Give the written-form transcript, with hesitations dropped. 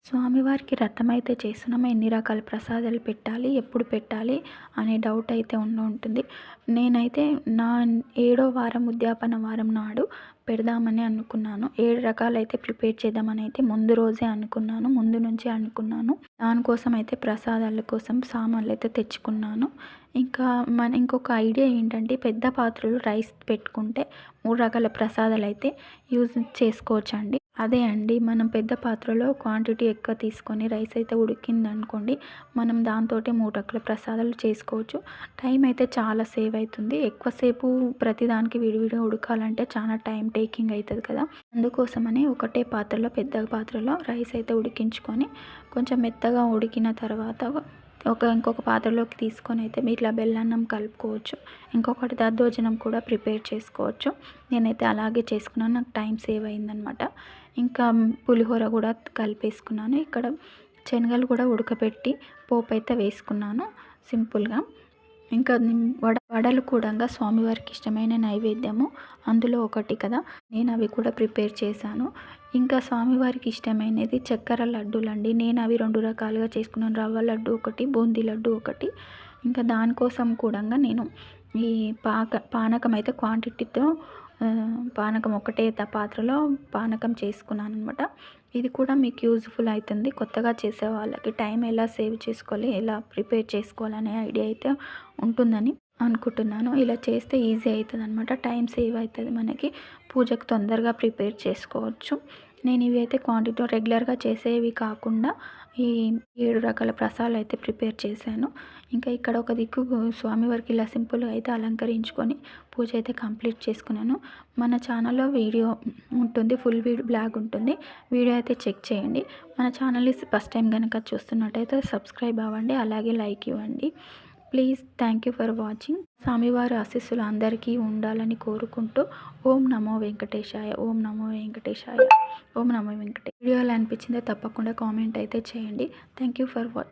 స్వామివారికి రథం అయితే చేస్తున్నాము. ఎన్ని రకాల ప్రసాదాలు పెట్టాలి, ఎప్పుడు పెట్టాలి అనే డౌట్ అయితే ఉంటుంది. నేనైతే నా 7వ వారం ఉద్యాపన వారం నాడు పెడదామని అనుకున్నాను. 7 రకాలైతే ప్రిపేర్ చేద్దామని అయితే ముందు రోజే అనుకున్నాను. ముందు నుంచే అనుకున్నాను. దానికోసం అయితే ప్రసాదాల కోసం సామాన్లు అయితే తెచ్చుకున్నాను. ఇంకా ఇంకొక ఐడియా ఏంటంటే పెద్ద పాత్రలో రైస్ పెట్టుకుంటే 3 రకాల ప్రసాదాలు అయితే యూజ్ చేసుకోవచ్చండి. అదే అండి, మనం పెద్ద పాత్రలో క్వాంటిటీ ఎక్కువ తీసుకొని రైస్ అయితే ఉడికిందనుకోండి, మనం దాంతోటి 3 రకాల ప్రసాదాలు చేసుకోవచ్చు. టైం అయితే చాలా సేవ్ అవుతుంది. ఎక్కువసేపు ప్రతిదానికి విడివిడిగా ఉడకాలంటే చాలా టైం టేకింగ్ అవుతుంది కదా. అందుకోసమని ఒకటే పాత్రలో, పెద్ద పాత్రలో రైస్ అయితే ఉడికించుకొని కొంచెం మెత్తగా ఉడికిన తర్వాత ఇంకొక పాత్రలోకి తీసుకొని అయితే ఇట్లా బెల్లన్నం కలుపుకోవచ్చు. ఇంకొకటి దద్దోజనం కూడా ప్రిపేర్ చేసుకోవచ్చు. నేనైతే అలాగే చేసుకున్నాను. నాకు టైం సేవ్ అయిందనమాట. ఇంకా పులిహోర కూడా కలిపేసుకున్నాను. ఇక్కడ శనగలు కూడా ఉడకబెట్టి పోపు అయితే వేసుకున్నాను సింపుల్గా. ఇంకా వడలు కూడా స్వామివారికి ఇష్టమైన నైవేద్యము అందులో ఒకటి కదా, నేను అవి కూడా ప్రిపేర్ చేశాను. ఇంకా స్వామివారికి ఇష్టమైనది చక్కెర లడ్డూలండి. నేను అవి 2 రకాలుగా చేసుకున్నాను. రవ్వ లడ్డు ఒకటి, బూందీ లడ్డు ఒకటి. ఇంకా దానికోసం కూడా నేను ఈ పానకం అయితే క్వాంటిటీతో పానకం ఒకటే పాత్రలో పానకం చేసుకున్నాను అనమాట. ఇది కూడా మీకు యూజ్ఫుల్ అవుతుంది. కొత్తగా చేసే వాళ్ళకి టైం ఎలా సేవ్ చేసుకోవాలి, ఎలా ప్రిపేర్ చేసుకోవాలనే ఐడియా అయితే ఉంటుందని అనుకుంటున్నాను. ఇలా చేస్తే ఈజీ అవుతుంది అనమాట. టైం సేవ్ అవుతుంది మనకి. పూజకు తొందరగా ప్రిపేర్ చేసుకోవచ్చు. నేను ఇవి అయితే క్వాంటిటీలో రెగ్యులర్గా చేసేవి కాకుండా ఈ 7 రకాల ప్రసాదాలు అయితే ప్రిపేర్ చేశాను. ఇంకా ఇక్కడ ఒక దిక్కు స్వామివారికి ఇలా సింపుల్గా అయితే అలంకరించుకొని పూజ అయితే కంప్లీట్ చేసుకున్నాను. మన ఛానల్లో వీడియో ఉంటుంది, ఫుల్ వీడియో బ్లాగ్ ఉంటుంది. వీడియో అయితే చెక్ చేయండి. మన ఛానల్ని ఫస్ట్ టైం కనుక చూస్తున్నట్టయితే సబ్స్క్రైబ్ అవ్వండి, అలాగే లైక్ ఇవ్వండి. Please, thank you for watching. స్వామివారి ఆశీస్సులు అందరికీ ఉండాలని కోరుకుంటూ ఓం నమో వెంకటేశాయ, ఓం నమో వెంకటేశాయ, ఓం నమో వెంకటేశాయ. వీడియోలు అనిపించిందో తప్పకుండా కామెంట్ అయితే చేయండి. Thank you for watching.